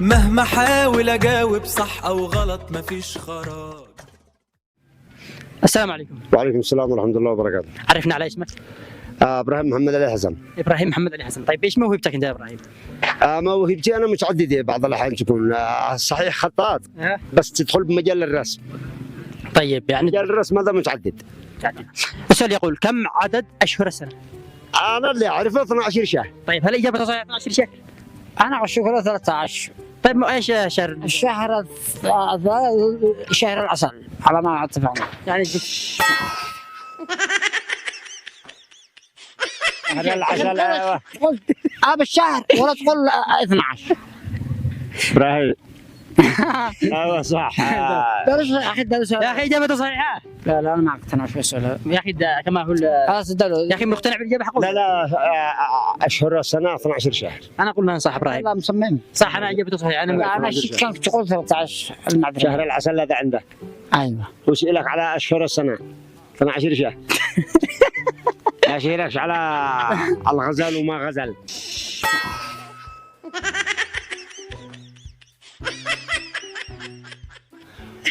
مهما حاول اجاوب صح او غلط مفيش خراج. السلام عليكم. وعليكم السلام ورحمة الله وبركاته. عرفنا على اسمك. ابراهيم محمد علي حسن. ابراهيم محمد علي حسن. طيب ايش موهبتك انت يا ابراهيم؟ موهبتي انا متعدده، بعض الاحيان تكون صحيح خطاط بس تدخل بمجال الرسم. طيب يعني مجال الرسم هذا متعدد. السؤال يقول كم عدد اشهر السنه؟ انا اللي اعرفه 12 شهر. طيب هل اجابته صحيحه 12 شهر؟ أنا أشوفه 13. طيب ايش شهر؟ الشهر شهر العسل على ما اتفقنا. يعني شهر العسل. ايوه قلت بالشهر ولا تقول 12. ابراهيم. ايوه صح. درس أخي درس. يا اخي اجابته صحيحه. لا أنا ما اقتنع في السؤال. يا اخي كما هو خلاص دلو. يا اخي مقتنع بالاجابه حقول. لا اشهر السنه 12 شهر. انا اقول انا صح ابراهيم. لا مصمم. صح انا اجابته صحيحه. أنا شك تقول 13 المعذرة. شهر العسل هذا عندك. أيوه. وسئلك على اشهر السنه 12 شهر. ما سئلكش على الغزل وما غزل.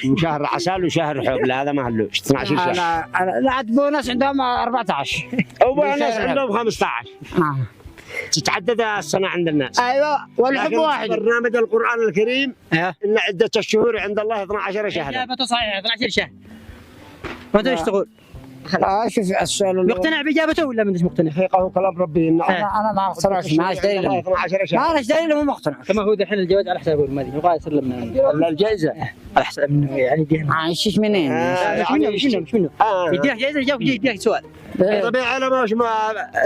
وشهر عسل وشهر حب، لا هذا ما هلوش 12 شهر. لا عاد بونس عندهم 14. وبونس عندهم 15. تتعدد السنة عند الناس. ايوه والحب واحد. برنامج القرآن الكريم ايوه إن عدة الشهور عند الله 12 شهرا. اجابته صحيحه 12 شهر. وانت ايش تقول؟ شوف السؤال مقتنع باجابته ولا ما انتش مقتنع؟ حقيقة كلام ربي إن انا ما اقتنعش. ما ايش دليل؟ 12 شهر. ما ايش دليل هو مقتنع. كما هو دحين الجواز على حساب المدي وقاعد يسلمنا الجائزة على حساب انه يعني يدينا ايش منين؟ مش منه يديك جائزه يجاوب يديك سؤال. طبيعي أنا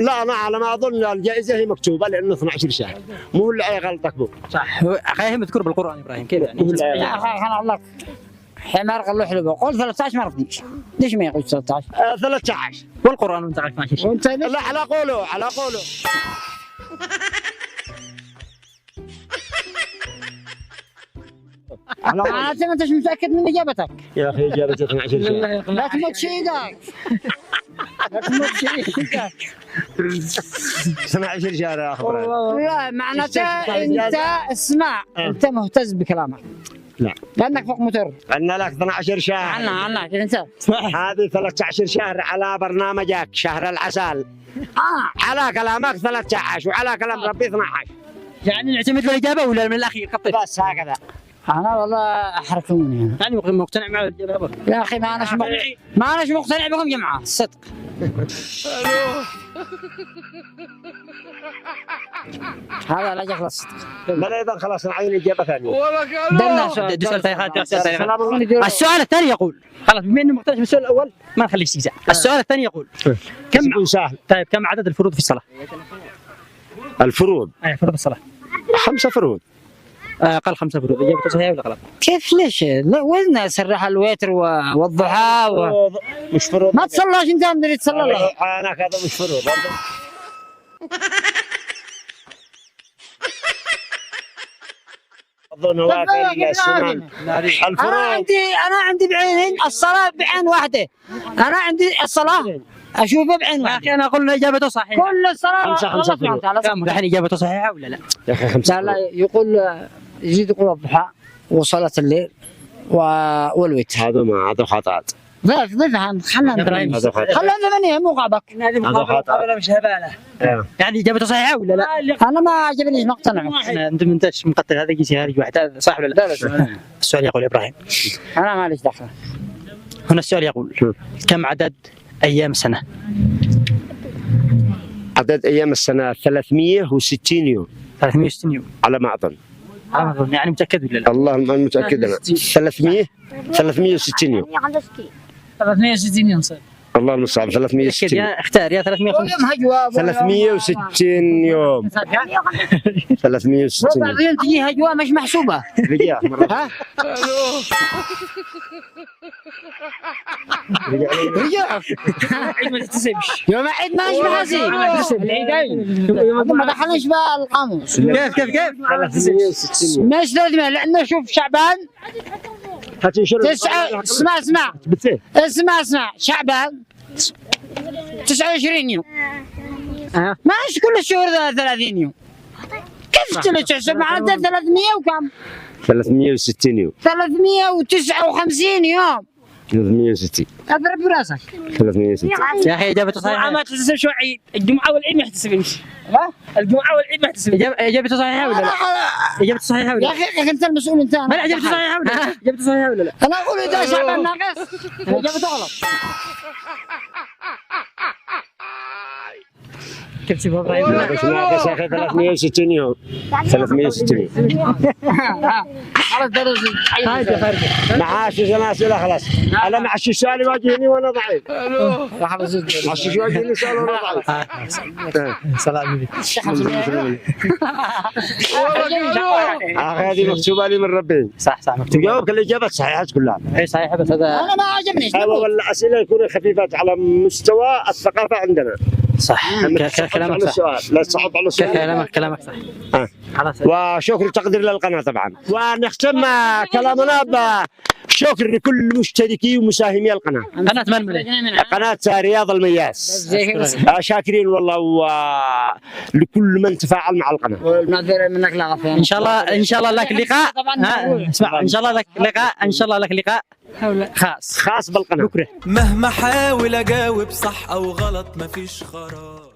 لا أنا على ما أظن الجائزة هي مكتوبة لأنه 12 شهر، مو اللي أي غلطك بو. صح هي مذكور بالقران ابراهيم كيف يعني؟ يا اخي انا اقول لك حمار قال حلو قول 13 ما رضيش. ليش ما يقول 13؟ 13 والقران وانت عارف 12 وانت لا على قوله على قوله. معناته ما انتش متاكد من اجابتك. يا أخي إجابته 12 شهر. لا تموت شيدك. لا تموت شيدك. 12 شهر يا أخي. لا معناته انت اسمع انت مهتز بكلامك. لا لانك فوق متر. عندنا لك 12 شهر. عنا انت هذه 13 شهر على برنامجك شهر العسل. على كلامك 13 وعلى كلام ربي 12. يعني نعتمد بالاجابه ولا من الاخير قطف؟ بس هكذا. انا والله احركوني يعني مقتنع مع الاجابه يا اخي ما اناش مقتنع بكم جماعه الصدق. هذا لا جهل الصدق. لا اذا خلاص نعين اجابه ثانيه. دلنا سؤال. السؤال الثاني يقول خلاص بما انه مقتنع بالسؤال الاول ما نخلي استهزاء. السؤال الثاني يقول كم سهل. طيب كم عدد الفروض في الصلاه؟ الفروض. اي فروض الصلاه 5 فروض. قال 5 فروض. اجابته صحيحه ولا غلط؟ كيف ليش؟ لا وزن سرح الوتر والضحى مش فروض. ما تصلاش انت مدري تصلى الله. انا هذا مش فروض. نوافل السنن. انا عندي بعينين الصلاه بعين واحده. انا عندي الصلاه اشوفها بعين يا واحده. اخي انا اقول اجابته صحيحه. كل الصلاه 5 فروض. الحين اجابته صحيحه ولا لا؟ يا اخي 5 لا يقول يزيد يقول الضحى وصلاه الليل والوتر. هذا خطأ. ضيفها خلنا ثمانية مو غابك. هذه مقابله مش هباله. يعني اجابته صحيحه ولا لا؟ انا ما عجبنيش مقتنع. انت من انتش مقتل هذا يجي هذه واحد صح ولا لا؟ السؤال يقول ابراهيم انا ماليش دخل. هنا السؤال يقول كم عدد ايام السنه؟ عدد ايام السنه 360 يوم. 360 يوم على ما اظن. يعني متاكد ولا لا؟ الله ما متاكد انا. 360 يوم. 360 يوم صار. الله المستعان 360. يا اختار يا 350 360 يوم. 360 يوم. بعدين تجي هجوه مش محسوبه. ها؟ رجع عيد ما تحتسبش. يوم عيد ماش محاسب. ما دخلناش بقى القاموس. كيف 360 مش لازم لانه شوف شعبان اسمع شعبان 29 يوم. ماش كل الشهور 30 يوم. كيف تحسب معناته 300 وكم؟ 360 يوم 359 يوم 360 اضرب براسك 360 يا اخي اجابته صحيحه. ما تحتسب شو عيد الجمعه والعيد ما يحتسب يمشي. الجمعه والعيد ما يحتسب. اجابته صحيحه ولا لا؟ اجابته صحيحه ولا يا لا؟ اخي انت المسؤول انت ما لا اجابته صحيحه ولا لا؟ اجابته صحيحه ولا لا؟ انا اقول اذا شعبان ناقص اجابته غلط. كيف تسيبها ابراهيم؟ ناقص يا اخي 360 يوم 360 خلاص درس طيب يا خير. معاش اسئله خلاص انا معش السؤال يواجهني وانا ضعيف معش يواجهني سؤال وانا ضعيف سلام عليكم. اخي هذه مكتوبه لي من ربي صح مكتوب. تجاوب الاجابات صحيحات كلها اي صحيحه بس هذا انا ما عجبني ايوه ولا اسئله يكونوا خفيفات على مستوى الثقافه عندنا صح. كلامك صح. السؤال لا تصعب على السؤال كلامك صح. خلاص. وشكر تقدير للقناه طبعا ونختم كلامنا بشكر لكل مشتركي ومساهمي القناه انا اتمنى قناه رياض المياس شاكرين والله ولكل من تفاعل مع القناه نعتذر منك لا غفير ان شاء الله لك لقاء. اسمع ان شاء الله لك لقاء خاص بالقناه بكره. مهما حاول اجاوب صح او غلط مفيش خراب.